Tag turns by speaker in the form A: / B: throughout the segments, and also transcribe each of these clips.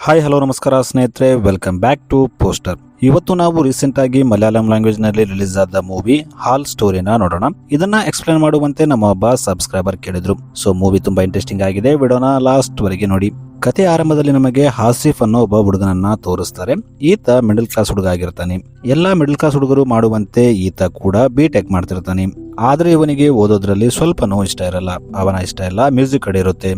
A: Hi hello ನಮಸ್ಕಾರ ಸ್ನೇಹಿತರೆ, welcome back to poster. ಇವತ್ತು ನಾವು ರೀಸೆಂಟ್ ಆಗಿ ಮಲಯಾಳಂ ಲ್ಯಾಂಗ್ವೇಜ್ ನಲ್ಲಿ ರಿಲೀಸ್ ಆದ ಮೂವಿ ಹಾಲ್ ಸ್ಟೋರಿನ ನೋಡೋಣ. ಇದನ್ನ ಎಕ್ಸ್ಪ್ಲೇನ್ ಮಾಡುವಂತೆ ನಮ್ಮ ಒಬ್ಬ ಸಬ್ಸ್ಕ್ರೈಬರ್ ಕೇಳಿದ್ರು. ಸೊ ಮೂವಿ ತುಂಬಾ ಇಂಟ್ರೆಸ್ಟಿಂಗ್ ಆಗಿದೆ, ವಿಡಿಯೋನ ಲಾಸ್ಟ್ ವರೆಗೆ ನೋಡಿ. ಕತೆ ಆರಂಭದಲ್ಲಿ ನಮಗೆ ಆಸಿಫ್ ಅನ್ನೋ ಒಬ್ಬ ಹುಡುಗನನ್ನ ತೋರಿಸ್ತಾರೆ. ಈತ ಮಿಡಲ್ ಕ್ಲಾಸ್ ಹುಡುಗ ಆಗಿರ್ತಾನೆ. ಎಲ್ಲಾ ಮಿಡಲ್ ಕ್ಲಾಸ್ ಹುಡುಗರು ಮಾಡುವಂತೆ ಈತ ಕೂಡ ಬಿಟೆಕ್ ಮಾಡ್ತಿರ್ತಾನೆ. ಆದ್ರೆ ಇವನಿಗೆ ಓದೋದ್ರಲ್ಲಿ ಸ್ವಲ್ಪನೂ ಇಷ್ಟ ಇರಲ್ಲ. ಅವನ ಇಷ್ಟ ಎಲ್ಲ ಮ್ಯೂಸಿಕ್ ಕಡೆ ಇರುತ್ತೆ.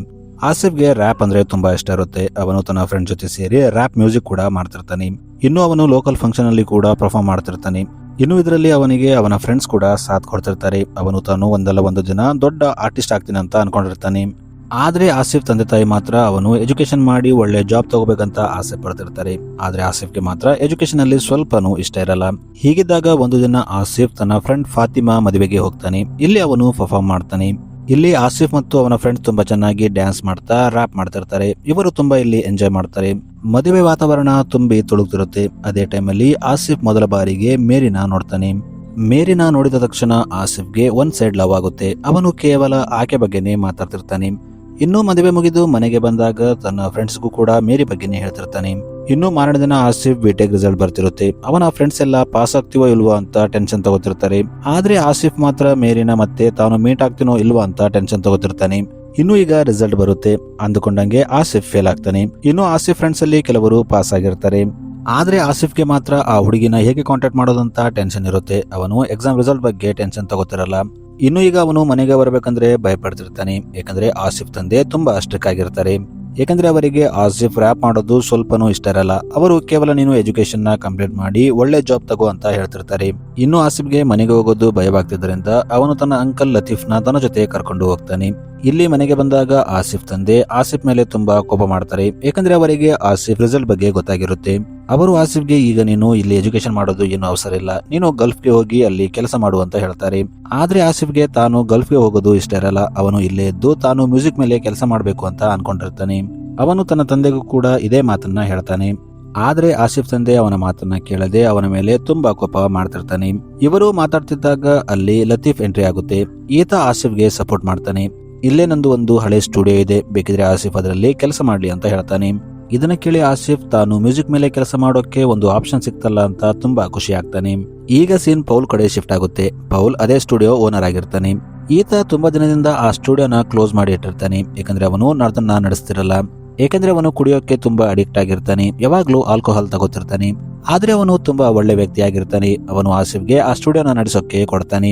A: ಆಸಿಫ್ಗೆ ರ್ಯಾಪ್ ಅಂದ್ರೆ ತುಂಬಾ ಇಷ್ಟ ಇರುತ್ತೆ. ಅವನು ತನ್ನ ಫ್ರೆಂಡ್ ಜೊತೆ ಸೇರಿ ರ್ಯಾಪ್ ಮ್ಯೂಸಿಕ್ ಕೂಡ ಮಾಡ್ತಿರ್ತಾನೆ. ಇನ್ನು ಅವನು ಲೋಕಲ್ ಫಂಕ್ಷನ್ ಅಲ್ಲಿ ಕೂಡ ಪರ್ಫಾರ್ಮ್ ಮಾಡ್ತಿರ್ತಾನೆ. ಇನ್ನು ಇದರಲ್ಲಿ ಅವನಿಗೆ ಅವನ ಫ್ರೆಂಡ್ಸ್ ಕೂಡ ಸಾಥ್ ಕೊಡ್ತಿರ್ತಾರೆ. ಅವನು ತಾನು ಒಂದಲ್ಲ ಒಂದು ದಿನ ದೊಡ್ಡ ಆರ್ಟಿಸ್ಟ್ ಆಗ್ತೀನಿ ಅಂತ ಅನ್ಕೊಂಡಿರ್ತಾನೆ. ಆದ್ರೆ ಆಸಿಫ್ ತಂದೆ ತಾಯಿ ಮಾತ್ರ ಅವನು ಎಜುಕೇಶನ್ ಮಾಡಿ ಒಳ್ಳೆ ಜಾಬ್ ತಗೋಬೇಕಂತ ಆಸೆ ಪಡ್ತಿರ್ತಾರೆ. ಆದ್ರೆ ಆಸಿಫ್ಗೆ ಮಾತ್ರ ಎಜುಕೇಶನ್ ಅಲ್ಲಿ ಸ್ವಲ್ಪನೂ ಇಷ್ಟ ಇರಲ್ಲ. ಹೀಗಿದ್ದಾಗ ಒಂದು ದಿನ ಆಸಿಫ್ ತನ್ನ ಫ್ರೆಂಡ್ ಫಾತಿಮಾ ಮದುವೆಗೆ ಹೋಗ್ತಾನೆ. ಇಲ್ಲಿ ಅವನು ಪರ್ಫಾರ್ಮ್ ಮಾಡ್ತಾನೆ. ಇಲ್ಲಿ ಆಸಿಫ್ ಮತ್ತು ಅವನ ಫ್ರೆಂಡ್ಸ್ ತುಂಬಾ ಚೆನ್ನಾಗಿ ಡ್ಯಾನ್ಸ್ ಮಾಡ್ತಾ ರ್ಯಾಪ್ ಮಾಡ್ತಿರ್ತಾರೆ. ಇವರು ತುಂಬಾ ಇಲ್ಲಿ ಎಂಜಾಯ್ ಮಾಡ್ತಾರೆ. ಮದುವೆ ವಾತಾವರಣ ತುಂಬಿ ತುಳುಕ್ತಿರುತ್ತೆ. ಅದೇ ಟೈಮಲ್ಲಿ ಆಸಿಫ್ ಮೊದಲ ಬಾರಿಗೆ ಮೇರಿನ ನೋಡ್ತಾನೆ. ಮೇರಿನ ನೋಡಿದ ತಕ್ಷಣ ಆಸಿಫ್ಗೆ ಒಂದ್ ಸೈಡ್ ಲವ್ ಆಗುತ್ತೆ. ಅವನು ಕೇವಲ ಆಕೆ ಬಗ್ಗೆನೇ ಮಾತಾಡ್ತಿರ್ತಾನೆ. ಇನ್ನು ಮದುವೆ ಮುಗಿದು ಮನೆಗೆ ಬಂದಾಗ ತನ್ನ ಫ್ರೆಂಡ್ಸ್ಗೂ ಕೂಡ ಮೇರಿ ಬಗ್ಗೆನೇ ಹೇಳ್ತಿರ್ತಾನೆ. ಇನ್ನು ಮಾರನೇ ದಿನ ಆಸಿಫ್ ಬಿಟೆಕ್ ರಿಸಲ್ಟ್ ಬರ್ತಿರುತ್ತೆ. ಅವನ ಫ್ರೆಂಡ್ಸ್ ಎಲ್ಲ ಪಾಸ್ ಆಗ್ತೀವೋ ಇಲ್ವೋ ಅಂತ ಟೆನ್ಷನ್ ತಗೋತಿರ್ತಾರೆ. ಆದ್ರೆ ಆಸಿಫ್ ಮಾತ್ರ ಮೇರಿನ ಮತ್ತೆ ತಾನು ಮೀಟ್ ಆಗ್ತೀನೋ ಇಲ್ವೋ ಅಂತ ಟೆನ್ಷನ್ ತಗೋತಿರ್ತಾನೆ. ಇನ್ನು ಈಗ ರಿಸಲ್ಟ್ ಬರುತ್ತೆ. ಅಂದುಕೊಂಡಂಗೆ ಆಸಿಫ್ ಫೇಲ್ ಆಗ್ತಾನೆ. ಇನ್ನು ಆಸಿಫ್ ಫ್ರೆಂಡ್ಸ್ ಅಲ್ಲಿ ಕೆಲವರು ಪಾಸ್ ಆಗಿರ್ತಾರೆ. ಆದ್ರೆ ಆಸಿಫ್ಗೆ ಮಾತ್ರ ಆ ಹುಡುಗಿನ ಹೇಗೆ ಕಾಂಟ್ಯಾಕ್ಟ್ ಮಾಡೋದಂತ ಟೆನ್ಷನ್ ಇರುತ್ತೆ. ಅವನು ಎಕ್ಸಾಮ್ ರಿಸಲ್ಟ್ ಬಗ್ಗೆ ಟೆನ್ಷನ್ ತಗೋತಿರಲ್ಲ. ಇನ್ನು ಈಗ ಅವನು ಮನೆಗೆ ಬರಬೇಕಂದ್ರೆ ಭಯಪಡ್ತಿರ್ತಾನೆ. ಯಾಕಂದ್ರೆ ಆಸಿಫ್ ತಂದೆ ತುಂಬಾ ಸ್ಟ್ರಿಕ್ಟ್ ಆಗಿರ್ತಾರೆ. ಯಾಕಂದ್ರೆ ಅವರಿಗೆ ಆಸಿಫ್ ರ್ಯಾಪ್ ಮಾಡೋದು ಸ್ವಲ್ಪನೂ ಇಷ್ಟ ಇರಲ್ಲ. ಅವರು ಕೇವಲ ನೀನು ಎಜುಕೇಶನ್ ನ ಕಂಪ್ಲೀಟ್ ಮಾಡಿ ಒಳ್ಳೆ ಜಾಬ್ ತಗೋ ಅಂತ ಹೇಳ್ತಿರ್ತಾರೆ. ಇನ್ನು ಆಸಿಫ್ಗೆ ಮನೆಗೆ ಹೋಗೋದು ಭಯವಾಗ್ತಿದ್ದರಿಂದ ಅವನು ತನ್ನ ಅಂಕಲ್ ಲತೀಫ್ ನ ತನ್ನ ಜೊತೆ ಕರ್ಕೊಂಡು ಹೋಗ್ತಾನೆ. ಇಲ್ಲಿ ಮನೆಗೆ ಬಂದಾಗ ಆಸಿಫ್ ತಂದೆ ಆಸಿಫ್ ಮೇಲೆ ತುಂಬಾ ಕೋಪ ಮಾಡ್ತಾರೆ. ಯಾಕಂದ್ರೆ ಅವರಿಗೆ ಆಸಿಫ್ ರಿಸಲ್ಟ್ ಬಗ್ಗೆ ಗೊತ್ತಾಗಿರುತ್ತೆ. ಅವರು ಆಸಿಫ್ಗೆ ಈಗ ನೀನು ಇಲ್ಲಿ ಎಜುಕೇಶನ್ ಮಾಡೋದು ಏನು ಅವಸರ ಇಲ್ಲ, ನೀನು ಗಲ್ಫ್ಗೆ ಹೋಗಿ ಅಲ್ಲಿ ಕೆಲಸ ಮಾಡು ಅಂತ ಹೇಳ್ತಾರೆ. ಆದ್ರೆ ಆಸಿಫ್ಗೆ ತಾನು ಗಲ್ಫ್ಗೆ ಹೋಗೋದು ಇಷ್ಟ ಇರಲ್ಲ. ಅವನು ಇಲ್ಲೇ ಇದ್ದು ತಾನು ಮ್ಯೂಸಿಕ್ ಮೇಲೆ ಕೆಲಸ ಮಾಡಬೇಕು ಅಂತ ಅನ್ಕೊಂಡಿರ್ತಾನೆ. ಅವನು ತನ್ನ ತಂದೆಗೂ ಕೂಡ ಇದೇ ಮಾತನ್ನ ಹೇಳ್ತಾನೆ. ಆದ್ರೆ ಆಸಿಫ್ ತಂದೆ ಅವನ ಮಾತನ್ನ ಕೇಳದೆ ಅವನ ಮೇಲೆ ತುಂಬಾ ಕೋಪ ಮಾಡ್ತಿರ್ತಾನೆ. ಇವರು ಮಾತಾಡ್ತಿದ್ದಾಗ ಅಲ್ಲಿ ಲತೀಫ್ ಎಂಟ್ರಿ ಆಗುತ್ತೆ. ಈತ ಆಸಿಫ್ಗೆ ಸಪೋರ್ಟ್ ಮಾಡ್ತಾನೆ. ಇಲ್ಲೇ ನಂದು ಒಂದು ಹಳೆ ಸ್ಟುಡಿಯೋ ಇದೆ, ಬೇಕಿದ್ರೆ ಆಸಿಫ್ ಅದರಲ್ಲಿ ಕೆಲಸ ಮಾಡ್ಲಿ ಅಂತ ಹೇಳ್ತಾನೆ. ಇದನ್ನ ಕೇಳಿ ಆಸಿಫ್ ತಾನು ಮ್ಯೂಸಿಕ್ ಮೇಲೆ ಕೆಲಸ ಮಾಡೋಕೆ ಒಂದು ಆಪ್ಷನ್ ಸಿಕ್ತಲ್ಲ ಅಂತ ತುಂಬಾ ಖುಷಿ ಆಗ್ತಾನೆ. ಈಗ ಸೀನ್ ಪೌಲ್ ಕಡೆ ಶಿಫ್ಟ್ ಆಗುತ್ತೆ. ಪೌಲ್ ಅದೇ ಸ್ಟುಡಿಯೋ ಓನರ್ ಆಗಿರ್ತಾನೆ. ಈತ ತುಂಬಾ ದಿನದಿಂದ ಆ ಸ್ಟುಡಿಯೋನ ಕ್ಲೋಸ್ ಮಾಡಿ ಇಟ್ಟಿರ್ತಾನೆ. ಯಾಕಂದ್ರೆ ಅವನು ಅದನ್ನ ನಡೆಸ್ತಿರಲ್ಲ. ಯಾಕಂದ್ರೆ ಅವನು ಕುಡಿಯೋಕೆ ತುಂಬಾ ಅಡಿಕ್ಟ್ ಆಗಿರ್ತಾನೆ. ಯಾವಾಗ್ಲೂ ಆಲ್ಕೋಹಾಲ್ ತಗೋತಿರ್ತಾನೆ. ಆದ್ರೆ ಅವನು ತುಂಬಾ ಒಳ್ಳೆ ವ್ಯಕ್ತಿ ಆಗಿರ್ತಾನೆ. ಅವನು ಆಸಿಫ್ಗೆ ಆ ಸ್ಟುಡಿಯೋನ ನಡೆಸೋಕೆ ಕೊಡ್ತಾನೆ.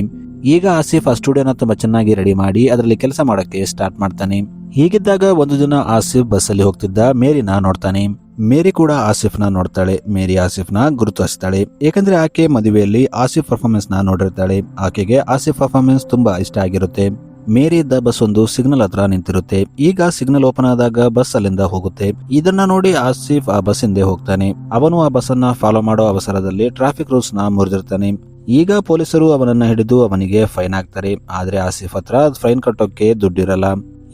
A: ಈಗ ಆಸಿಫ್ ಆ ಸ್ಟುಡಿಯೋನ ತುಂಬಾ ಚೆನ್ನಾಗಿ ರೆಡಿ ಮಾಡಿ ಅದರಲ್ಲಿ ಕೆಲಸ ಮಾಡೋಕೆ ಸ್ಟಾರ್ಟ್ ಮಾಡ್ತಾನೆ. ಹೀಗಿದ್ದಾಗ ಒಂದು ದಿನ ಆಸಿಫ್ ಬಸ್ ಅಲ್ಲಿ ಹೋಗ್ತಿದ್ದ ಮೇರಿನ ನೋಡ್ತಾನೆ. ಮೇರಿ ಕೂಡ ಆಸಿಫ್ ನ ನೋಡ್ತಾಳೆ. ಮೇರಿ ಆಸಿಫ್ ನ ಗುರುತಿಸ್ತಾಳೆ. ಯಾಕಂದ್ರೆ ಆಕೆ ಮದುವೆಯಲ್ಲಿ ಆಸಿಫ್ ಪರ್ಫಾರ್ಮೆನ್ಸ್ ನ ನೋಡಿರ್ತಾಳೆ. ಆಕೆಗೆ ಆಸಿಫ್ ಪರ್ಫಾರ್ಮೆನ್ಸ್ ತುಂಬಾ ಇಷ್ಟ ಆಗಿರುತ್ತೆ. ಮೇರಿ ಇದ್ದ ಬಸ್ ಒಂದು ಸಿಗ್ನಲ್ ಹತ್ರ ನಿಂತಿರುತ್ತೆ. ಈಗ ಸಿಗ್ನಲ್ ಓಪನ್ ಆದಾಗ ಬಸ್ ಅಲ್ಲಿಂದ ಹೋಗುತ್ತೆ. ಇದನ್ನ ನೋಡಿ ಆಸಿಫ್ ಆ ಬಸ್ ಹಿಂದೆ ಹೋಗ್ತಾನೆ. ಅವನು ಆ ಬಸ್ ಅನ್ನ ಫಾಲೋ ಮಾಡೋ ಅವಸರದಲ್ಲಿ ಟ್ರಾಫಿಕ್ ರೂಲ್ಸ್ ನ ಮುರಿದಿರ್ತಾನೆ. ಈಗ ಪೊಲೀಸರು ಅವನನ್ನ ಹಿಡಿದು ಅವನಿಗೆ ಫೈನ್ ಹಾಕ್ತಾರೆ. ಆದ್ರೆ ಆಸಿಫ್ ಹತ್ರ ಫೈನ್ ಕಟ್ಟೋಕೆ ದುಡ್ಡಿರಲ್ಲ.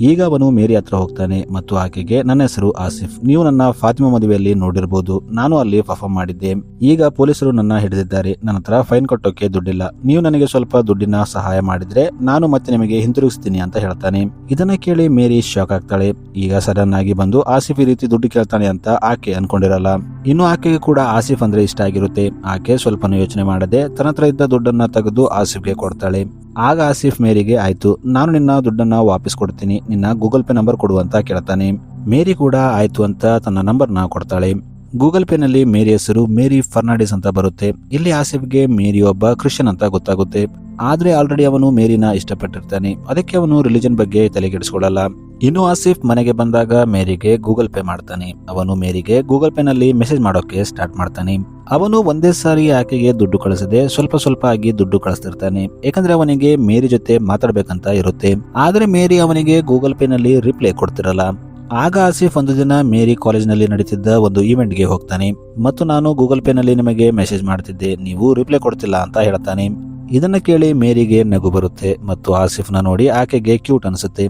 A: ಈಗ ಅವನು ಮೇರಿ ಹತ್ರ ಹೋಗ್ತಾನೆ ಮತ್ತು ಆಕೆಗೆ, ನನ್ನ ಹೆಸರು ಆಸಿಫ್, ನೀವು ನನ್ನ ಫಾತಿಮಾ ಮದುವೆಯಲ್ಲಿ ನೋಡಿರಬಹುದು, ನಾನು ಅಲ್ಲಿ ಪರ್ಫಾರ್ಮ್ ಮಾಡಿದ್ದೆ. ಈಗ ಪೊಲೀಸರು ನನ್ನ ಹಿಡಿದಿದ್ದಾರೆ. ನನ್ನ ಹತ್ರ ಫೈನ್ ಕಟ್ಟೋಕೆ ದುಡ್ಡಿಲ್ಲ. ನೀವು ನನಗೆ ಸ್ವಲ್ಪ ದುಡ್ಡಿನ ಸಹಾಯ ಮಾಡಿದ್ರೆ ನಾನು ಮತ್ತೆ ನಿಮಗೆ ಹಿಂತಿರುಗಿಸ್ತೀನಿ ಅಂತ ಹೇಳ್ತಾನೆ. ಇದನ್ನ ಕೇಳಿ ಮೇರಿ ಶಾಕ್ ಆಗ್ತಾಳೆ. ಈಗ ಸಡನ್ ಆಗಿ ಬಂದು ಆಸಿಫ್ ಈ ರೀತಿ ದುಡ್ಡು ಕೇಳ್ತಾನೆ ಅಂತ ಆಕೆ ಅನ್ಕೊಂಡಿರಲ್ಲ. ಇನ್ನು ಆಕೆಗೆ ಕೂಡ ಆಸಿಫ್ ಅಂದ್ರೆ ಇಷ್ಟ ಆಗಿರುತ್ತೆ. ಆಕೆ ಸ್ವಲ್ಪನೂ ಯೋಚನೆ ಮಾಡದೆ ತನ್ನ ಹತ್ರ ಇದ್ದ ದುಡ್ಡನ್ನ ತೆಗೆದು ಆಸಿಫ್ಗೆ ಕೊಡ್ತಾಳೆ. ಆಗ ಆಸಿಫ್ ಮೇರಿಗೆ, ಆಯ್ತು, ನಾನು ನಿನ್ನ ದುಡ್ಡನ್ನ ವಾಪಸ್ ಕೊಡ್ತೀನಿ, ನಿನ್ನ ಗೂಗಲ್ ಪೇ ನಂಬರ್ ಕೊಡು ಅಂತ ಕೇಳ್ತಾನೆ. ಮೇರಿ ಕೂಡ ಆಯ್ತು ಅಂತ ತನ್ನ ನಂಬರ್ನ ಕೊಡ್ತಾಳೆ. ಗೂಗಲ್ ಪೇ ನಲ್ಲಿ ಮೇರಿ ಹೆಸರು ಮೇರಿ ಫರ್ನಾಂಡಿಸ್ ಅಂತ ಬರುತ್ತೆ. ಇಲ್ಲಿ ಆಸಿಫ್ಗೆ ಮೇರಿ ಒಬ್ಬ ಕ್ರಿಶ್ಚಿಯನ್ ಅಂತ ಗೊತ್ತಾಗುತ್ತೆ. ಆದ್ರೆ ಆಲ್ರೆಡಿ ಅವನು ಮೇರಿನ ಇಷ್ಟಪಟ್ಟಿರ್ತಾನೆ. ಅದಕ್ಕೆ ಅವನು ರಿಲಿಜನ್ ಬಗ್ಗೆ ತಲೆಗೆಡಿಸ್ಕೊಳ್ಳಲ್ಲ. ಇನ್ನು ಆಸಿಫ್ ಮನೆಗೆ ಬಂದಾಗ ಮೇರಿಗೆ ಗೂಗಲ್ ಪೇ ಮಾಡ್ತಾನೆ. ಅವನು ಮೇರಿಗೆ ಗೂಗಲ್ ಪೇ ನಲ್ಲಿ ಮೆಸೇಜ್ ಮಾಡೋಕೆ ಸ್ಟಾರ್ಟ್ ಮಾಡ್ತಾನೆ. ಅವನು ಒಂದೇ ಸಾರಿ ಆಕೆಗೆ ದುಡ್ಡು ಕಳಿಸದೆ ಸ್ವಲ್ಪ ಸ್ವಲ್ಪ ಆಗಿ ದುಡ್ಡು ಕಳಿಸ್ತಿರ್ತಾನೆ. ಯಾಕಂದ್ರೆ ಅವನಿಗೆ ಮೇರಿ ಜೊತೆ ಮಾತಾಡ್ಬೇಕಂತ ಇರುತ್ತೆ. ಆದ್ರೆ ಮೇರಿ ಅವನಿಗೆ ಗೂಗಲ್ ಪೇ ನಲ್ಲಿ ರಿಪ್ಲೈ ಕೊಡ್ತಿರಲ್ಲ. ಆಗ ಆಸಿಫ್ ಒಂದು ದಿನ ಮೇರಿ ಕಾಲೇಜ್ ನಲ್ಲಿ ನಡೀತಿದ್ದ ಒಂದು ಈವೆಂಟ್ ಗೆ ಹೋಗ್ತಾನೆ ಮತ್ತು ನಾನು ಗೂಗಲ್ ಪೇ ನಲ್ಲಿ ನಿಮಗೆ ಮೆಸೇಜ್ ಮಾಡ್ತಿದ್ದೆ, ನೀವು ರಿಪ್ಲೈ ಕೊಡ್ತಿಲ್ಲ ಅಂತ ಹೇಳ್ತಾನೆ. ಇದನ್ನ ಕೇಳಿ ಮೇರಿಗೆ ನಗು ಬರುತ್ತೆ ಮತ್ತು ಆಸಿಫ್ನ ನೋಡಿ ಆಕೆಗೆ ಕ್ಯೂಟ್ ಅನಿಸುತ್ತೆ.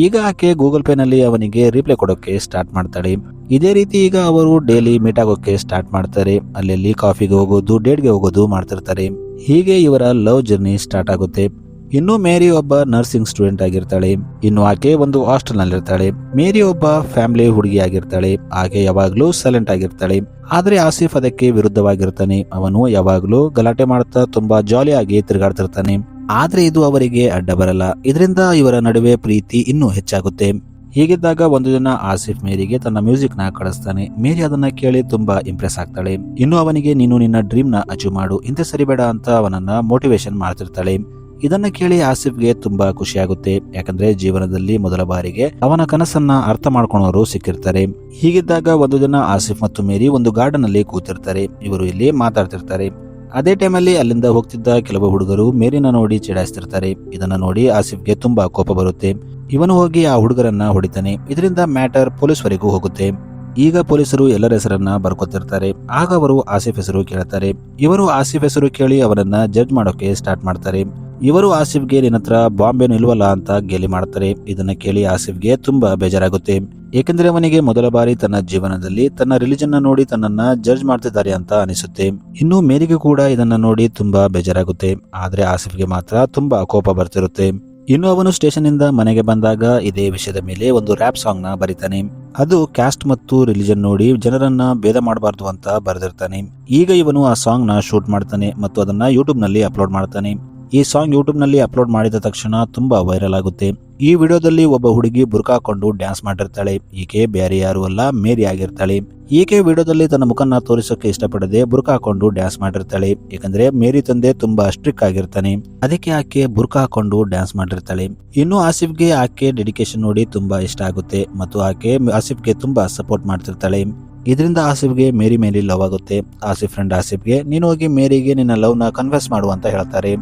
A: ಈಗ ಆಕೆ ಗೂಗಲ್ ಪೇ ನಲ್ಲಿ ಅವನಿಗೆ ರಿಪ್ಲೈ ಕೊಡೋಕೆ ಸ್ಟಾರ್ಟ್ ಮಾಡ್ತಾಳೆ. ಇದೇ ರೀತಿ ಈಗ ಅವರು ಡೈಲಿ ಮೀಟ್ ಆಗೋಕೆ ಸ್ಟಾರ್ಟ್ ಮಾಡ್ತಾರೆ. ಅಲ್ಲಿ ಕಾಫಿಗೆ ಹೋಗೋದು, ಡೇಟ್ಗೆ ಹೋಗೋದು ಮಾಡ್ತಿರ್ತಾರೆ. ಹೀಗೆ ಇವರ ಲವ್ ಜರ್ನಿ ಸ್ಟಾರ್ಟ್ ಆಗುತ್ತೆ. ಇನ್ನು ಮೇರಿ ಒಬ್ಬ ನರ್ಸಿಂಗ್ ಸ್ಟೂಡೆಂಟ್ ಆಗಿರ್ತಾಳೆ. ಇನ್ನು ಆಕೆ ಒಂದು ಹಾಸ್ಟೆಲ್ ನಲ್ಲಿರ್ತಾಳೆ. ಮೇರಿ ಒಬ್ಬ ಫ್ಯಾಮಿಲಿ ಹುಡುಗಿ ಆಗಿರ್ತಾಳೆ. ಆಕೆ ಯಾವಾಗ್ಲೂ ಸೈಲೆಂಟ್ ಆಗಿರ್ತಾಳೆ. ಆದ್ರೆ ಆಸಿಫ್ ಅದಕ್ಕೆ ವಿರುದ್ಧವಾಗಿರ್ತಾನೆ. ಅವನು ಯಾವಾಗ್ಲೂ ಗಲಾಟೆ ಮಾಡ್ತಾ ತುಂಬಾ ಜಾಲಿಯಾಗಿ ತಿರುಗಾಡ್ತಿರ್ತಾನೆ. ಆದ್ರೆ ಇದು ಅವರಿಗೆ ಅಡ್ಡ ಬರಲ್ಲ. ಇದರಿಂದ ಇವರ ನಡುವೆ ಪ್ರೀತಿ ಇನ್ನೂ ಹೆಚ್ಚಾಗುತ್ತೆ. ಹೀಗಿದ್ದಾಗ ಒಂದು ದಿನ ಆಸಿಫ್ ಮೇರಿಗೆ ತನ್ನ ಮ್ಯೂಸಿಕ್ ನ ಕಳಿಸ್ತಾನೆ. ಮೇರಿ ಅದನ್ನ ಕೇಳಿ ತುಂಬಾ ಇಂಪ್ರೆಸ್ ಆಗ್ತಾಳೆ. ಇನ್ನು ಅವನಿಗೆ ನೀನು ನಿನ್ನ ಡ್ರೀಮ್ ನ ಅಚೀವ್ ಮಾಡು, ಹಿಂದೆ ಸರಿಬೇಡ ಅಂತ ಅವನನ್ನ ಮೋಟಿವೇಶನ್ ಮಾಡ್ತಿರ್ತಾಳೆ. ಇದನ್ನ ಕೇಳಿ ಆಸಿಫ್ಗೆ ತುಂಬಾ ಖುಷಿಯಾಗುತ್ತೆ. ಯಾಕಂದ್ರೆ ಜೀವನದಲ್ಲಿ ಮೊದಲ ಬಾರಿಗೆ ಅವನ ಕನಸನ್ನ ಅರ್ಥ ಮಾಡ್ಕೊಳೋರು ಸಿಕ್ಕಿರ್ತಾರೆ. ಹೀಗಿದ್ದಾಗ ಒಂದು ದಿನ ಆಸಿಫ್ ಮತ್ತು ಮೇರಿ ಒಂದು ಗಾರ್ಡನ್ ಅಲ್ಲಿ ಕೂತಿರ್ತಾರೆ. ಇವರು ಇಲ್ಲಿ ಮಾತಾಡ್ತಿರ್ತಾರೆ. ಅದೇ ಟೈಮಲ್ಲಿ ಅಲ್ಲಿಂದ ಹೋಗ್ತಿದ್ದ ಕೆಲವು ಹುಡುಗರು ಮೇರಿನ ನೋಡಿ ಚಿಡಾಯಿಸ್ತಿರ್ತಾರೆ. ಇದನ್ನ ನೋಡಿ ಆಸಿಫ್ಗೆ ತುಂಬಾ ಕೋಪ ಬರುತ್ತೆ. ಇವನು ಹೋಗಿ ಆ ಹುಡುಗರನ್ನ ಹೊಡಿತಾನೆ. ಇದರಿಂದ ಮ್ಯಾಟರ್ ಪೊಲೀಸ್ವರೆಗೂ ಹೋಗುತ್ತೆ. ಈಗ ಪೊಲೀಸರು ಎಲ್ಲರ ಹೆಸರನ್ನ ಬರ್ಕೊತಿರ್ತಾರೆ. ಆಗ ಅವರು ಆಸಿಫ್ ಹೆಸರು ಕೇಳ್ತಾರೆ. ಇವರು ಆಸಿಫ್ ಹೆಸರು ಕೇಳಿ ಅವರನ್ನ ಜಡ್ಜ್ ಮಾಡೋಕೆ ಸ್ಟಾರ್ಟ್ ಮಾಡ್ತಾರೆ. ಇವರು ಆಸಿಫ್ಗೆ ನಿನ್ನತ್ರ ಬಾಂಬೆ ನಿಲ್ವಲ್ಲ ಅಂತ ಗೇಲಿ ಮಾಡ್ತಾರೆ. ಇದನ್ನ ಕೇಳಿ ಆಸಿಫ್ಗೆ ತುಂಬಾ ಬೇಜಾರಾಗುತ್ತೆ. ಏಕೆಂದ್ರೆ ಅವನಿಗೆ ಮೊದಲ ಬಾರಿ ತನ್ನ ಜೀವನದಲ್ಲಿ ತನ್ನ ರಿಲಿಜನ್ ನ ನೋಡಿ ತನ್ನನ್ನ ಜಡ್ಜ್ ಮಾಡ್ತಿದ್ದಾರೆ ಅಂತ ಅನಿಸುತ್ತೆ. ಇನ್ನು ಮೇರಿಗೆ ಕೂಡ ಇದನ್ನ ನೋಡಿ ತುಂಬಾ ಬೇಜಾರಾಗುತ್ತೆ. ಆದ್ರೆ ಆಸಿಫ್ಗೆ ಮಾತ್ರ ತುಂಬಾ ಕೋಪ ಬರ್ತಿರುತ್ತೆ. ಇನ್ನು ಅವನು ಸ್ಟೇಷನ್ ಇಂದ ಮನೆಗೆ ಬಂದಾಗ ಇದೇ ವಿಷಯದ ಮೇಲೆ ಒಂದು ರ್ಯಾಪ್ ಸಾಂಗ್ ನ ಬರೀತಾನೆ. ಅದು ಕ್ಯಾಸ್ಟ್ ಮತ್ತು ರಿಲಿಜನ್ ನೋಡಿ ಜನರನ್ನ ಭೇದ ಮಾಡಬಾರ್ದು ಅಂತ ಬರೆದಿರ್ತಾನೆ. ಈಗ ಇವನು ಆ ಸಾಂಗ್ ನ ಶೂಟ್ ಮಾಡ್ತಾನೆ ಮತ್ತು ಅದನ್ನ ಯೂಟ್ಯೂಬ್ ನಲ್ಲಿ ಅಪ್ಲೋಡ್ ಮಾಡ್ತಾನೆ. ಈ ಸಾಂಗ್ ಯೂಟ್ಯೂಬ್ ನಲ್ಲಿ ಅಪ್ಲೋಡ್ ಮಾಡಿದ ತಕ್ಷಣ ತುಂಬಾ ವೈರಲ್ ಆಗುತ್ತೆ. ಈ ವಿಡಿಯೋದಲ್ಲಿ ಒಬ್ಬ ಹುಡುಗಿ ಬುರ್ಕಾ ಹಾಕೊಂಡು ಡ್ಯಾನ್ಸ್ ಮಾಡಿರ್ತಾಳೆ. ಈಕೆ ಬೇರೆ ಯಾರು ಅಲ್ಲ, ಮೇರಿ ಆಗಿರ್ತಾಳೆ. ಈಕೆ ವಿಡಿಯೋದಲ್ಲಿ ತನ್ನ ಮುಖನ್ನ ತೋರಿಸೋಕೆ ಇಷ್ಟಪಡದೆ ಬುರ್ಕಾ ಹಾಕೊಂಡು ಡ್ಯಾನ್ಸ್ ಮಾಡಿರ್ತಾಳೆ. ಯಾಕಂದ್ರೆ ಮೇರಿ ತಂದೆ ತುಂಬಾ ಸ್ಟ್ರಿಕ್ಟ್ ಆಗಿರ್ತಾನೆ. ಅದಕ್ಕೆ ಆಕೆ ಬುರ್ಕಾ ಹಾಕೊಂಡು ಡ್ಯಾನ್ಸ್ ಮಾಡಿರ್ತಾಳೆ. ಇನ್ನು ಆಸಿಫ್ಗೆ ಆಕೆ ಡೆಡಿಕೇಶನ್ ನೋಡಿ ತುಂಬಾ ಇಷ್ಟ ಆಗುತ್ತೆ ಮತ್ತು ಆಕೆ ಆಸಿಫ್ಗೆ ತುಂಬಾ ಸಪೋರ್ಟ್ ಮಾಡ್ತಿರ್ತಾಳೆ. ಇದರಿಂದ ಆಸಿಫ್ಗೆ ಮೇರಿ ಮೇಲೆ ಲವ್ ಆಗುತ್ತೆ. ಆಸಿಫ್ ಫ್ರೆಂಡ್ ಆಸಿಫ್ಗೆ ನೀನು ಹೋಗಿ ಮೇರಿಗೆ ನಿನ್ನ ಲವ್ ನ ಕನ್ಫೆಸ್ ಮಾಡು ಅಂತ ಹೇಳ್ತಾರೆ.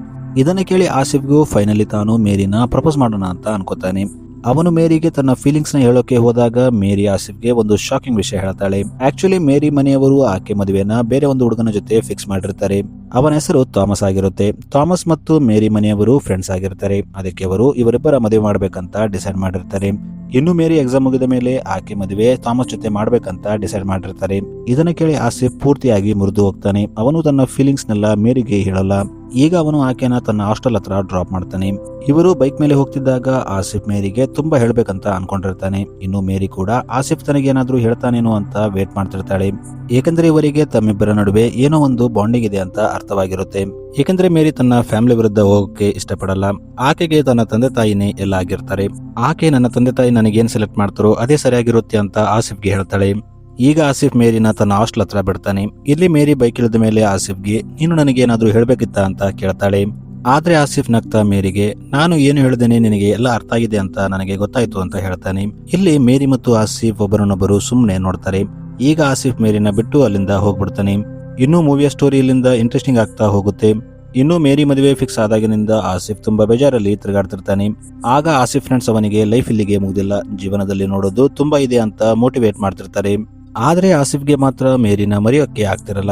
A: ಇದನ್ನ ಕೇಳಿ ಆಸಿಫ್ಗೂ ಫೈನಲಿ ತಾನು ಮೇರಿನ ಪ್ರಪೋಸ್ ಮಾಡೋಣ ಅಂತ ಅನ್ಕೋತಾನೆ. ಅವನು ಮೇರಿಗೆ ತನ್ನ ಫೀಲಿಂಗ್ಸ್ ನ ಹೇಳೋಕೆ ಹೋದಾಗ ಮೇರಿ ಆಸಿಫ್ಗೆ ಒಂದು ಶಾಕಿಂಗ್ ವಿಷಯ ಹೇಳ್ತಾಳೆ. ಆಕ್ಚುಲಿ ಮೇರಿ ಮನೆಯವರು ಆಕೆ ಮದುವೆನ ಬೇರೆ ಒಂದು ಹುಡುಗನ ಜೊತೆ ಫಿಕ್ಸ್ ಮಾಡಿರ್ತಾರೆ. ಅವನ ಹೆಸರು ಥಾಮಸ್ ಆಗಿರುತ್ತೆ. ಥಾಮಸ್ ಮತ್ತು ಮೇರಿ ಮನೆಯವರು ಫ್ರೆಂಡ್ಸ್ ಆಗಿರ್ತಾರೆ. ಅದಕ್ಕೆ ಅವರು ಇವರಿಬ್ಬರ ಮದುವೆ ಮಾಡ್ಬೇಕಂತ ಡಿಸೈಡ್ ಮಾಡಿರ್ತಾರೆ. ಇನ್ನು ಮೇರಿ ಎಕ್ಸಾಮ್ ಮುಗಿದ ಮೇಲೆ ಆಕೆ ಮದುವೆ ಥಾಮಸ್ ಜೊತೆ ಮಾಡ್ಬೇಕಂತ ಡಿಸೈಡ್ ಮಾಡಿರ್ತಾರೆ. ಇದನ್ನ ಕೇಳಿ ಆಸಿಫ್ ಪೂರ್ತಿಯಾಗಿ ಮುರಿದು ಹೋಗ್ತಾನೆ. ಅವನು ತನ್ನ ಫೀಲಿಂಗ್ಸ್ ನೆಲ್ಲ ಮೇರಿಗೆ ಹೇಳಲ್ಲ. ಈಗ ಅವನು ಆಕೆನ ತನ್ನ ಹಾಸ್ಟೆಲ್ ಹತ್ರ ಡ್ರಾಪ್ ಮಾಡ್ತಾನೆ. ಇವರು ಬೈಕ್ ಮೇಲೆ ಹೋಗ್ತಿದ್ದಾಗ ಆಸಿಫ್ ಮೇರಿಗೆ ತುಂಬಾ ಹೇಳ್ಬೇಕಂತ ಅನ್ಕೊಂಡಿರ್ತಾನೆ. ಇನ್ನು ಮೇರಿ ಕೂಡ ಆಸಿಫ್ ತನಗೇನಾದ್ರೂ ಹೇಳ್ತಾನೇನೋ ಅಂತ ವೇಟ್ ಮಾಡ್ತಿರ್ತಾಳೆ. ಏಕೆಂದ್ರೆ ಇವರಿಗೆ ತಮ್ಮಿಬ್ಬರ ನಡುವೆ ಏನೋ ಒಂದು ಬಾಂಡಿಂಗ್ ಇದೆ ಅಂತ ಅರ್ಥವಾಗಿರುತ್ತೆ. ಏಕೆಂದ್ರೆ ಮೇರಿ ತನ್ನ ಫ್ಯಾಮಿಲಿ ವಿರುದ್ಧ ಹೋಗೋಕೆ ಇಷ್ಟಪಡಲ್ಲ. ಆಕೆಗೆ ತನ್ನ ತಂದೆ ತಾಯಿನೇ ಎಲ್ಲ ಆಗಿರ್ತಾರೆ. ಆಕೆ ನನ್ನ ತಂದೆ ತಾಯಿ ನನಗೇನ್ ಸೆಲೆಕ್ಟ್ ಮಾಡ್ತಾರೋ ಅದೇ ಸರಿಯಾಗಿರುತ್ತೆ ಅಂತ ಆಸಿಫ್ಗೆ ಹೇಳ್ತಾಳೆ. ಈಗ ಆಸಿಫ್ ಮೇರಿನ ತನ್ನ ಹಾಸ್ಟೆಲ್ ಹತ್ರ ಬಿಡ್ತಾನೆ. ಇಲ್ಲಿ ಮೇರಿ ಬೈಕ್ ಇಳಿದ ಮೇಲೆ ಆಸಿಫ್ಗೆ ನೀನು ನನಗೇನಾದ್ರೂ ಹೇಳ್ಬೇಕಿತ್ತ ಅಂತ ಕೇಳ್ತಾಳೆ. ಆದ್ರೆ ಆಸಿಫ್ ನಗ್ತಾ ಮೇರಿಗೆ ನಾನು ಏನು ಹೇಳಿದೇನೆ ನಿನಗೆ ಎಲ್ಲ ಅರ್ಥ ಆಗಿದೆ ಅಂತ ನನಗೆ ಗೊತ್ತಾಯ್ತು ಅಂತ ಹೇಳ್ತಾನೆ. ಇಲ್ಲಿ ಮೇರಿ ಮತ್ತು ಆಸಿಫ್ ಒಬ್ಬರನ್ನೊಬ್ಬರು ಸುಮ್ಮನೆ ನೋಡ್ತಾರೆ. ಈಗ ಆಸಿಫ್ ಮೇರಿನ ಬಿಟ್ಟು ಅಲ್ಲಿಂದ ಹೋಗ್ಬಿಡ್ತಾನೆ. ಇನ್ನು ಮೂವಿಯ ಸ್ಟೋರಿ ಇಲ್ಲಿಂದ ಇಂಟ್ರೆಸ್ಟಿಂಗ್ ಆಗ್ತಾ ಹೋಗುತ್ತೆ. ಇನ್ನು ಮೇರಿ ಮದುವೆ ಫಿಕ್ಸ್ ಆದಾಗಿನಿಂದ ಆಸಿಫ್ ತುಂಬಾ ಬೇಜಾರಲ್ಲಿ ತಿರುಗಾಡ್ತಿರ್ತಾನೆ. ಆಗ ಆಸಿಫ್ ಫ್ರೆಂಡ್ಸ್ ಅವನಿಗೆ ಲೈಫ್ ಇಲ್ಲಿಗೆ ಮುಗ್ದಿಲ್ಲ, ಜೀವನದಲ್ಲಿ ನೋಡೋದು ತುಂಬಾ ಇದೆ ಅಂತ ಮೋಟಿವೇಟ್ ಮಾಡ್ತಿರ್ತಾರೆ. ಆದ್ರೆ ಆಸಿಫ್ಗೆ ಮಾತ್ರ ಮೇರಿನ ಮರೆಯೋಕೆ ಆಗ್ತಿರಲ್ಲ.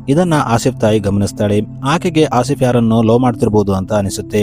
A: ಇದನ್ನ ಆಸಿಫ್ ತಾಯಿ ಗಮನಿಸ್ತಾಳೆ. ಆಕೆಗೆ ಆಸಿಫ್ ಯಾರನ್ನು ಲವ್ ಮಾಡ್ತಿರ್ಬೋದು ಅಂತ ಅನಿಸುತ್ತೆ.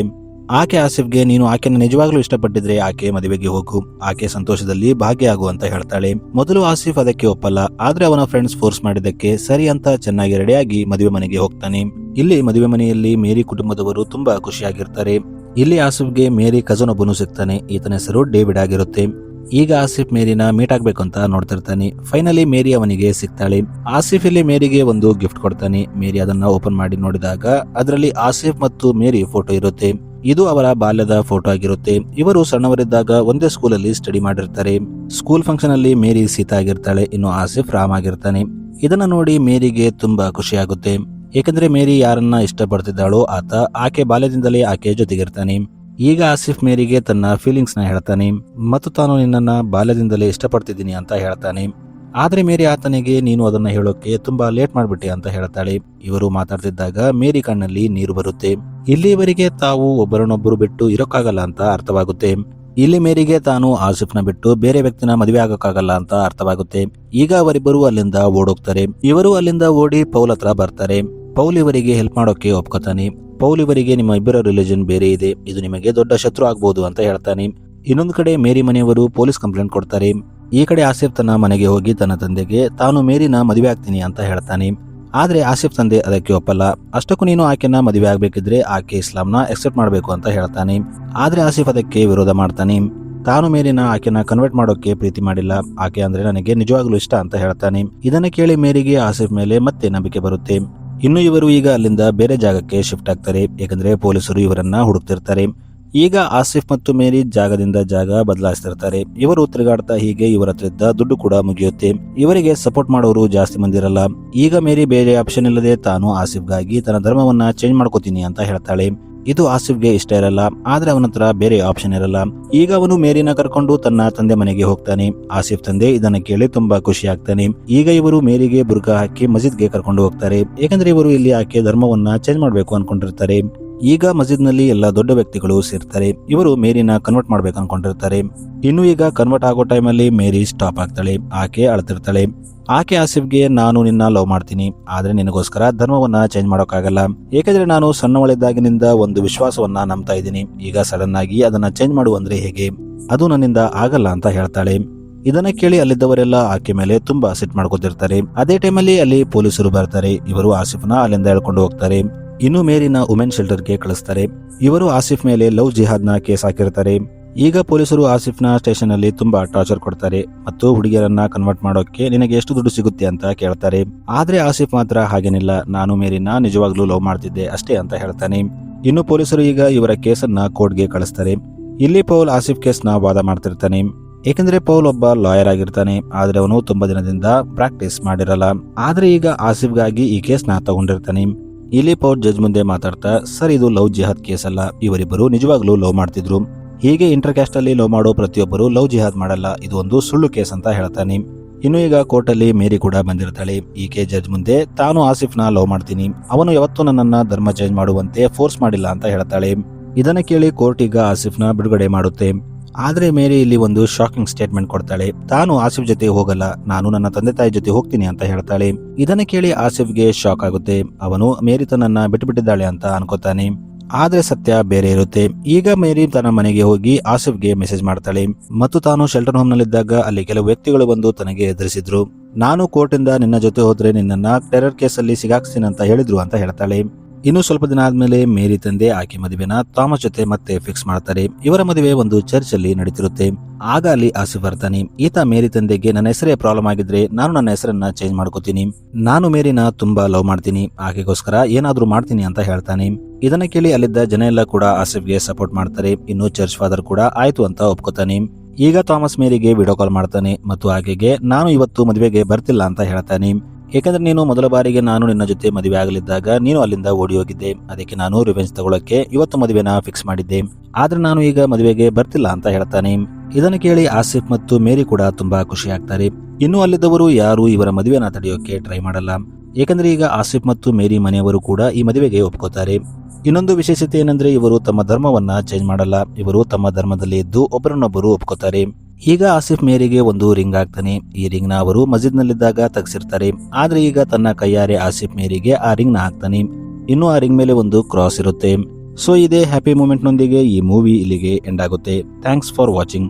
A: ಆಕೆ ಆಸಿಫ್ಗೆ ನೀನು ಆಕೆನ ನಿಜವಾಗ್ಲೂ ಇಷ್ಟಪಟ್ಟಿದ್ರೆ ಆಕೆ ಮದುವೆಗೆ ಹೋಗು, ಆಕೆ ಸಂತೋಷದಲ್ಲಿ ಭಾಗಿಯಾಗು ಅಂತ ಹೇಳ್ತಾಳೆ. ಮೊದಲು ಆಸಿಫ್ ಅದಕ್ಕೆ ಒಪ್ಪಲ್ಲ. ಆದ್ರೆ ಅವನ ಫ್ರೆಂಡ್ಸ್ ಫೋರ್ಸ್ ಮಾಡಿದ್ದಕ್ಕೆ ಸರಿ ಅಂತ ಚೆನ್ನಾಗಿ ರೆಡಿಯಾಗಿ ಮದುವೆ ಮನೆಗೆ ಹೋಗ್ತಾನೆ. ಇಲ್ಲಿ ಮದುವೆ ಮನೆಯಲ್ಲಿ ಮೇರಿ ಕುಟುಂಬದವರು ತುಂಬಾ ಖುಷಿಯಾಗಿರ್ತಾರೆ. ಇಲ್ಲಿ ಆಸಿಫ್ಗೆ ಮೇರಿ ಕಜನ್ ಒಬ್ಬನು ಸಿಗ್ತಾನೆ. ಈತನ ಹೆಸರು ಡೇವಿಡ್ ಆಗಿರುತ್ತೆ. ಈಗ ಆಸಿಫ್ ಮೇರಿನ ಮೀಟ್ ಆಗ್ಬೇಕು ಅಂತ ನೋಡ್ತಿರ್ತಾನೆ. ಫೈನಲಿ ಮೇರಿ ಅವನಿಗೆ ಸಿಗ್ತಾಳೆ. ಆಸಿಫ್ ಇಲ್ಲಿ ಮೇರಿಗೆ ಒಂದು ಗಿಫ್ಟ್ ಕೊಡ್ತಾನೆ. ಮೇರಿ ಅದನ್ನ ಓಪನ್ ಮಾಡಿ ನೋಡಿದಾಗ ಅದರಲ್ಲಿ ಆಸಿಫ್ ಮತ್ತು ಮೇರಿ ಫೋಟೋ ಇರುತ್ತೆ. ಇದು ಅವರ ಬಾಲ್ಯದ ಫೋಟೋ ಆಗಿರುತ್ತೆ. ಇವರು ಸಣ್ಣವರಿದ್ದಾಗ ಒಂದೇ ಸ್ಕೂಲಲ್ಲಿ ಸ್ಟಡಿ ಮಾಡಿರ್ತಾರೆ. ಸ್ಕೂಲ್ ಫಂಕ್ಷನ್ ಅಲ್ಲಿ ಮೇರಿ ಸೀತಾ ಆಗಿರ್ತಾಳೆ, ಇನ್ನು ಆಸಿಫ್ ರಾಮ್ ಆಗಿರ್ತಾನೆ. ಇದನ್ನ ನೋಡಿ ಮೇರಿಗೆ ತುಂಬಾ ಖುಷಿಯಾಗುತ್ತೆ. ಏಕೆಂದ್ರೆ ಮೇರಿ ಯಾರನ್ನ ಇಷ್ಟಪಡ್ತಿದ್ದಾಳೋ ಆತ ಆಕೆ ಬಾಲ್ಯದಿಂದಲೇ ಆಕೆ ಜೊತೆಗಿರ್ತಾನೆ. ಈಗ ಆಸಿಫ್ ಮೇರಿಗೆ ತನ್ನ ಫೀಲಿಂಗ್ಸ್ ನ ಹೇಳ್ತಾನೆ ಮತ್ತು ತಾನು ನಿನ್ನನ್ನ ಬಾಲ್ಯದಿಂದಲೇ ಇಷ್ಟಪಡ್ತಿದ್ದೀನಿ ಅಂತ ಹೇಳ್ತಾನೆ. ಆದ್ರೆ ಮೇರಿ ಆತನಿಗೆ ನೀನು ಅದನ್ನ ಹೇಳೋಕೆ ತುಂಬಾ ಲೇಟ್ ಮಾಡ್ಬಿಟ್ಟೆ ಅಂತ ಹೇಳ್ತಾಳೆ. ಇವರು ಮಾತಾಡ್ತಿದ್ದಾಗ ಮೇರಿ ಕಣ್ಣಲ್ಲಿ ನೀರು ಬರುತ್ತೆ. ಇಲ್ಲಿವರೆಗೆ ತಾವು ಒಬ್ಬರನ್ನೊಬ್ಬರು ಬಿಟ್ಟು ಇರೋಕ್ಕಾಗಲ್ಲ ಅಂತ ಅರ್ಥವಾಗುತ್ತೆ. ಇಲ್ಲಿ ಮೇರಿಗೆ ತಾನು ಆಸಿಫ್ನ ಬಿಟ್ಟು ಬೇರೆ ವ್ಯಕ್ತಿನ ಮದುವೆ ಆಗೋಕ್ಕಾಗಲ್ಲ ಅಂತ ಅರ್ಥವಾಗುತ್ತೆ. ಈಗ ಅವರಿಬ್ಬರು ಅಲ್ಲಿಂದ ಓಡೋಗ್ತಾರೆ. ಇವರು ಅಲ್ಲಿಂದ ಓಡಿ ಪೌಲ್ ಹತ್ರ ಬರ್ತಾರೆ. ಪೌಲ್ ಇವರಿಗೆ ಹೆಲ್ಪ್ ಮಾಡೋಕೆ ಒಪ್ಕೋತಾನೆ. ಪೌಲ್ ಇವರಿಗೆ ನಿಮ್ಮ ಇಬ್ಬರ ರಿಲಿಜನ್ ಬೇರೆ ಇದೆ, ಇದು ನಿಮಗೆ ದೊಡ್ಡ ಶತ್ರು ಆಗ್ಬಹುದು ಅಂತ ಹೇಳ್ತಾನೆ. ಇನ್ನೊಂದು ಕಡೆ ಮೇರಿ ಮನೆಯವರು ಪೊಲೀಸ್ ಕಂಪ್ಲೇಂಟ್ ಕೊಡ್ತಾರೆ. ಈ ಕಡೆ ಆಸಿಫ್ ತನ್ನ ಮನೆಗೆ ಹೋಗಿ ತನ್ನ ತಂದೆಗೆ ತಾನು ಮೇರಿನ ಮದುವೆ ಆಗ್ತೀನಿ ಅಂತ ಹೇಳ್ತಾನೆ. ಆದ್ರೆ ಆಸಿಫ್ ತಂದೆ ಅದಕ್ಕೆ ಒಪ್ಪಲ್ಲ. ಅಷ್ಟಕ್ಕೂ ನೀನು ಆಕೆನ ಮದುವೆ ಆಗ್ಬೇಕಿದ್ರೆ ಆಕೆ ಇಸ್ಲಾಂನ ಎಕ್ಸೆಪ್ಟ್ ಮಾಡಬೇಕು ಅಂತ ಹೇಳ್ತಾನೆ. ಆದ್ರೆ ಆಸಿಫ್ ಅದಕ್ಕೆ ವಿರೋಧ ಮಾಡ್ತಾನೆ. ತಾನು ಮೇರಿನ ಆಕೆನ ಕನ್ವರ್ಟ್ ಮಾಡೋಕೆ ಪ್ರೀತಿ ಮಾಡಿಲ್ಲ, ಆಕೆ ಅಂದ್ರೆ ನನಗೆ ನಿಜವಾಗ್ಲೂ ಇಷ್ಟ ಅಂತ ಹೇಳ್ತಾನೆ. ಇದನ್ನ ಕೇಳಿ ಮೇರಿಗೆ ಆಸಿಫ್ ಮೇಲೆ ಮತ್ತೆ ನಂಬಿಕೆ ಬರುತ್ತೆ. ಇನ್ನು ಇವರು ಈಗ ಅಲ್ಲಿಂದ ಬೇರೆ ಜಾಗಕ್ಕೆ ಶಿಫ್ಟ್ ಆಗ್ತಾರೆ, ಯಾಕಂದ್ರೆ ಪೊಲೀಸರು ಇವರನ್ನ ಹುಡುಕ್ತಿರ್ತಾರೆ. ಈಗ ಆಸಿಫ್ ಮತ್ತು ಮೇರಿ ಜಾಗದಿಂದ ಜಾಗ ಬದಲಾಯಿಸ್ತಿರ್ತಾರೆ. ಇವರು ತಿರುಗಾಡ್ತಾ ಹೀಗೆ ಇವರ ಹತ್ರ ದುಡ್ಡು ಕೂಡ ಮುಗಿಯುತ್ತೆ. ಇವರಿಗೆ ಸಪೋರ್ಟ್ ಮಾಡೋರು ಜಾಸ್ತಿ ಮಂದಿರಲ್ಲ. ಈಗ ಮೇರಿ ಬೇರೆ ಆಪ್ಷನ್ ಇಲ್ಲದೆ ತಾನು ಆಸಿಫ್ಗಾಗಿ ತನ್ನ ಧರ್ಮವನ್ನ ಚೇಂಜ್ ಮಾಡ್ಕೋತೀನಿ ಅಂತ ಹೇಳ್ತಾಳೆ. ಇದು ಆಸಿಫ್ಗೆ ಇಷ್ಟ ಇರಲ್ಲ, ಆದ್ರೆ ಅವನ ಹತ್ರ ಬೇರೆ ಆಪ್ಷನ್ ಇರಲ್ಲ. ಈಗ ಅವನು ಮೇರಿನ ಕರ್ಕೊಂಡು ತನ್ನ ತಂದೆ ಮನೆಗೆ ಹೋಗ್ತಾನೆ. ಆಸಿಫ್ ತಂದೆ ಇದನ್ನ ಕೇಳಿ ತುಂಬಾ ಖುಷಿ ಆಗ್ತಾನೆ. ಈಗ ಇವರು ಮೇರಿಗೆ ಬುರ್ಕಾ ಹಾಕಿ ಮಸ್ಜಿದ್ಗೆ ಕರ್ಕೊಂಡು ಹೋಗ್ತಾರೆ, ಏಕೆಂದ್ರೆ ಇವರು ಇಲ್ಲಿ ಆಕೆ ಧರ್ಮವನ್ನ ಚೇಂಜ್ ಮಾಡ್ಬೇಕು ಅನ್ಕೊಂಡಿರ್ತಾರೆ. ಈಗ ಮಸ್ಜಿದ್ ನಲ್ಲಿ ಎಲ್ಲಾ ದೊಡ್ಡ ವ್ಯಕ್ತಿಗಳು ಸೇರ್ತಾರೆ. ಇವರು ಮೇರಿನ ಕನ್ವರ್ಟ್ ಮಾಡ್ಬೇಕು ಅನ್ಕೊಂಡಿರ್ತಾರೆ. ಇನ್ನು ಈಗ ಕನ್ವರ್ಟ್ ಆಗೋ ಟೈಮಲ್ಲಿ ಮೇರಿ ಸ್ಟಾಪ್ ಆಗ್ತಾಳೆ. ಆಕೆ ಅಳ್ತಿರ್ತಾಳೆ. ಆಕೆ ಆಸಿಫ್ಗೆ, ನಾನು ನಿನ್ನ ಲವ್ ಮಾಡ್ತೀನಿ, ಆದ್ರೆ ನಿನಗೋಸ್ಕರ ಧರ್ಮವನ್ನ ಚೇಂಜ್ ಮಾಡೋಕ್ಕಾಗಲ್ಲ, ಏಕೆಂದ್ರೆ ನಾನು ಸಣ್ಣವಳಿದ್ದಾಗಿನಿಂದ ಒಂದು ವಿಶ್ವಾಸವನ್ನ ನಂಬ್ತಾ ಇದ್ದೀನಿ. ಈಗ ಸಡನ್ ಆಗಿ ಅದನ್ನ ಚೇಂಜ್ ಮಾಡುವಂದ್ರೆ ಹೇಗೆ, ಅದು ನನ್ನಿಂದ ಆಗಲ್ಲ ಅಂತ ಹೇಳ್ತಾಳೆ. ಇದನ್ನ ಕೇಳಿ ಅಲ್ಲಿದ್ದವರೆಲ್ಲ ಆಕೆ ಮೇಲೆ ತುಂಬಾ ಸಿಟ್ ಮಾಡ್ಕೊತಿರ್ತಾರೆ. ಅದೇ ಟೈಮಲ್ಲಿ ಅಲ್ಲಿ ಪೊಲೀಸರು ಬರ್ತಾರೆ. ಇವರು ಆಸಿಫ್ನ ಅಲ್ಲಿಂದ ಹೇಳ್ಕೊಂಡು ಹೋಗ್ತಾರೆ. ಇನ್ನು ಮೇರಿನ ವುಮೆನ್ ಶೆಲ್ಟರ್ಗೆ ಕಳಿಸ್ತಾರೆ. ಇವರು ಆಸಿಫ್ ಮೇಲೆ ಲವ್ ಜಿಹಾದ್ನ ಕೇಸ್ ಹಾಕಿರ್ತಾರೆ. ಈಗ ಪೊಲೀಸರು ಆಸಿಫ್ನ ಸ್ಟೇಷನ್ ಅಲ್ಲಿ ತುಂಬಾ ಟಾರ್ಚರ್ ಕೊಡ್ತಾರೆ ಮತ್ತು ಹುಡುಗಿಯರನ್ನ ಕನ್ವರ್ಟ್ ಮಾಡೋಕೆ ನಿನಗೆ ಎಷ್ಟು ದುಡ್ಡು ಸಿಗುತ್ತೆ ಅಂತ ಕೇಳ್ತಾರೆ. ಆದ್ರೆ ಆಸಿಫ್ ಮಾತ್ರ ಹಾಗೇನಿಲ್ಲ, ನಾನು ಮೇರಿನ ನಿಜವಾಗ್ಲೂ ಲವ್ ಮಾಡ್ತಿದ್ದೆ ಅಷ್ಟೇ ಅಂತ ಹೇಳ್ತಾನೆ. ಇನ್ನು ಪೊಲೀಸರು ಈಗ ಇವರ ಕೇಸನ್ನ ಕೋರ್ಟ್ಗೆ ಕಳಿಸ್ತಾರೆ. ಇಲ್ಲಿ ಪೌಲ್ ಆಸಿಫ್ ಕೇಸ್ನ ವಾದ ಮಾಡ್ತಿರ್ತಾನೆ. ಏಕೆಂದ್ರೆ ಪೌಲ್ ಒಬ್ಬ ಲಾಯರ್ ಆಗಿರ್ತಾನೆ, ಆದ್ರೆ ಅವನು ತುಂಬಾ ದಿನದಿಂದ ಪ್ರಾಕ್ಟೀಸ್ ಮಾಡಿರಲ್ಲ. ಆದ್ರೆ ಈಗ ಆಸಿಫ್ಗಾಗಿ ಈ ಕೇಸ್ನ ತಗೊಂಡಿರ್ತಾನೆ. ಇಲ್ಲಿ ಪೌಲ್ ಜಡ್ಜ್ ಮುಂದೆ ಮಾತಾಡ್ತಾ, ಸರ್ ಇದು ಲವ್ ಜಿಹಾದ್ ಕೇಸ್ ಅಲ್ಲ, ಇವರಿಬ್ಬರು ನಿಜವಾಗ್ಲೂ ಲವ್ ಮಾಡ್ತಿದ್ರು. ಹೀಗೆ ಇಂಟರ್ ಕ್ಯಾಸ್ಟ್ ಅಲ್ಲಿ ಲವ್ ಮಾಡೋ ಪ್ರತಿಯೊಬ್ಬರು ಲವ್ ಜಿಹಾದ್ ಮಾಡಲ್ಲ, ಇದು ಒಂದು ಸುಳ್ಳು ಕೇಸ್ ಅಂತ ಹೇಳ್ತಾನೆ. ಇನ್ನು ಈಗ ಕೋರ್ಟ್ ಅಲ್ಲಿ ಮೇರಿ ಕೂಡ ಬಂದಿರ್ತಾಳೆ. ಈಕೆ ಜಡ್ಜ್ ಮುಂದೆ ತಾನು ಆಸಿಫ್ನ ಲವ್ ಮಾಡ್ತೀನಿ, ಅವನು ಯಾವತ್ತೂ ನನ್ನನ್ನ ಧರ್ಮ ಚೇಂಜ್ ಮಾಡುವಂತೆ ಫೋರ್ಸ್ ಮಾಡಿಲ್ಲ ಅಂತ ಹೇಳ್ತಾಳೆ. ಇದನ್ನ ಕೇಳಿ ಕೋರ್ಟ್ ಈಗ ಆಸಿಫ್ನ ಬಿಡುಗಡೆ ಮಾಡುತ್ತೆ. ಆದ್ರೆ ಮೇರಿ ಇಲ್ಲಿ ಒಂದು ಶಾಕಿಂಗ್ ಸ್ಟೇಟ್ಮೆಂಟ್ ಕೊಡ್ತಾಳೆ. ತಾನು ಆಸಿಫ್ ಜೊತೆ ಹೋಗಲ್ಲ, ನಾನು ನನ್ನ ತಂದೆ ತಾಯಿ ಜೊತೆ ಹೋಗ್ತೀನಿ ಅಂತ ಹೇಳ್ತಾಳೆ. ಇದನ್ನ ಕೇಳಿ ಆಸಿಫ್ಗೆ ಶಾಕ್ ಆಗುತ್ತೆ. ಅವನು ಮೇರಿ ತನ್ನನ್ನ ಬಿಟ್ಟುಬಿಟ್ಟಿದ್ದಾಳೆ ಅಂತ ಅನ್ಕೋತಾನೆ. ಆದ್ರೆ ಸತ್ಯ ಬೇರೆ ಇರುತ್ತೆ. ಈಗ ಮೇರಿ ತನ್ನ ಮನೆಗೆ ಹೋಗಿ ಆಸಿಫ್ಗೆ ಮೆಸೇಜ್ ಮಾಡ್ತಾಳೆ ಮತ್ತು ತಾನು ಶೆಲ್ಟರ್ ಹೋಮ್ ನಲ್ಲಿದ್ದಾಗ ಅಲ್ಲಿ ಕೆಲವು ವ್ಯಕ್ತಿಗಳು ಬಂದು ತನಗೆ ಎದುರಿಸಿದ್ರು. ನಾನು ಕೋರ್ಟ್ ಇಂದ ನಿನ್ನ ಜೊತೆ ಹೋದ್ರೆ ನಿನ್ನನ್ನ ಟೆರರ್ ಕೇಸ್ ಅಲ್ಲಿ ಸಿಗಾಕ್ಸ್ತೀನಿ ಅಂತ ಹೇಳಿದ್ರು ಅಂತ ಹೇಳ್ತಾಳೆ. ಇನ್ನು ಸ್ವಲ್ಪ ದಿನ ಆದ್ಮೇಲೆ ಮೇರಿ ತಂದೆ ಆಕೆ ಮದುವೆನ ಥಾಮಸ್ ಜೊತೆ ಮತ್ತೆ ಫಿಕ್ಸ್ ಮಾಡ್ತಾರೆ. ಇವರ ಮದುವೆ ಒಂದು ಚರ್ಚ್ ಅಲ್ಲಿ ನಡೀತಿರುತ್ತೆ. ಆಗ ಅಲ್ಲಿ ಆಸಿಫ್ ಬರ್ತಾನೆ. ಈತ ಮೇರಿ ತಂದೆಗೆ ನನ್ನ ಹೆಸರೇ ಪ್ರಾಬ್ಲಮ್ ಆಗಿದ್ರೆ ನಾನು ನನ್ನ ಹೆಸರನ್ನ ಚೇಂಜ್ ಮಾಡ್ಕೋತೀನಿ, ನಾನು ಮೇರಿನ ತುಂಬಾ ಲವ್ ಮಾಡ್ತೀನಿ, ಆಕೆಗೋಸ್ಕರ ಏನಾದ್ರೂ ಮಾಡ್ತೀನಿ ಅಂತ ಹೇಳ್ತಾನೆ. ಇದನ್ನ ಕೇಳಿ ಅಲ್ಲಿದ್ದ ಜನ ಎಲ್ಲ ಕೂಡ ಆಸಿಫ್ಗೆ ಸಪೋರ್ಟ್ ಮಾಡ್ತಾರೆ. ಇನ್ನು ಚರ್ಚ್ ಫಾದರ್ ಕೂಡ ಆಯ್ತು ಅಂತ ಒಪ್ಕೋತಾನೆ. ಈಗ ಥಾಮಸ್ ಮೇರಿಗೆ ವಿಡಿಯೋ ಕಾಲ್ ಮಾಡ್ತಾನೆ ಮತ್ತು ಆಕೆಗೆ ನಾನು ಇವತ್ತು ಮದುವೆಗೆ ಬರ್ತಿಲ್ಲ ಅಂತ ಹೇಳ್ತಾನೆ. ಏಕೆಂದ್ರೆ ನೀನು ಮೊದಲ ಬಾರಿಗೆ ನಾನು ನಿನ್ನ ಜೊತೆ ಮದುವೆ ಆಗಲಿದ್ದಾಗ ನೀನು ಅಲ್ಲಿಂದ ಓಡಿ ಹೋಗಿದ್ದೆ, ಅದಕ್ಕೆ ನಾನು ರಿವೆಂಜ್ ತಗೊಳಕ್ಕೆ ಇವತ್ತು ಮದುವೆನ ಫಿಕ್ಸ್ ಮಾಡಿದ್ದೆ, ಆದ್ರೆ ನಾನು ಈಗ ಮದುವೆಗೆ ಬರ್ತಿಲ್ಲ ಅಂತ ಹೇಳ್ತಾನೆ. ಇದನ್ನು ಕೇಳಿ ಆಸಿಫ್ ಮತ್ತು ಮೇರಿ ಕೂಡ ತುಂಬಾ ಖುಷಿ ಆಗ್ತಾರೆ. ಇನ್ನು ಅಲ್ಲಿದ್ದವರು ಯಾರು ಇವರ ಮದುವೆನ ತಡೆಯೋಕೆ ಟ್ರೈ ಮಾಡಲ್ಲ, ಏಕೆಂದ್ರೆ ಈಗ ಆಸಿಫ್ ಮತ್ತು ಮೇರಿ ಮನೆಯವರು ಕೂಡ ಈ ಮದುವೆಗೆ ಒಪ್ಕೋತಾರೆ. ಇನ್ನೊಂದು ವಿಶೇಷತೆ ಏನಂದ್ರೆ ಇವರು ತಮ್ಮ ಧರ್ಮವನ್ನ ಚೇಂಜ್ ಮಾಡಲ್ಲ, ಇವರು ತಮ್ಮ ಧರ್ಮದಲ್ಲಿ ಇದ್ದು ಒಬ್ಬರನ್ನೊಬ್ಬರು ಒಪ್ಕೋತಾರೆ. ಈಗ ಆಸಿಫ್ ಮೇರಿಗೆ ಒಂದು ರಿಂಗ್ ಆಗ್ತಾನೆ. ಈ ರಿಂಗ್ ನ ಅವರು ಮಸ್ಜಿದ್ ನಲ್ಲಿದ್ದಾಗ ತೆಗೆಸಿರ್ತಾರೆ. ಆದ್ರೆ ಈಗ ತನ್ನ ಕೈಯಾರೆ ಆಸಿಫ್ ಮೇರಿಗೆ ಆ ರಿಂಗ್ ನ ಹಾಕ್ತಾನೆ. ಇನ್ನು ಆ ರಿಂಗ್ ಮೇಲೆ ಒಂದು ಕ್ರಾಸ್ ಇರುತ್ತೆ. ಸೊ ಇದೇ ಹ್ಯಾಪಿ ಮೂಮೆಂಟ್ ನೊಂದಿಗೆ ಈ ಮೂವಿ ಇಲ್ಲಿಗೆ ಎಂಡ್ ಆಗುತ್ತೆ. Thanks for watching.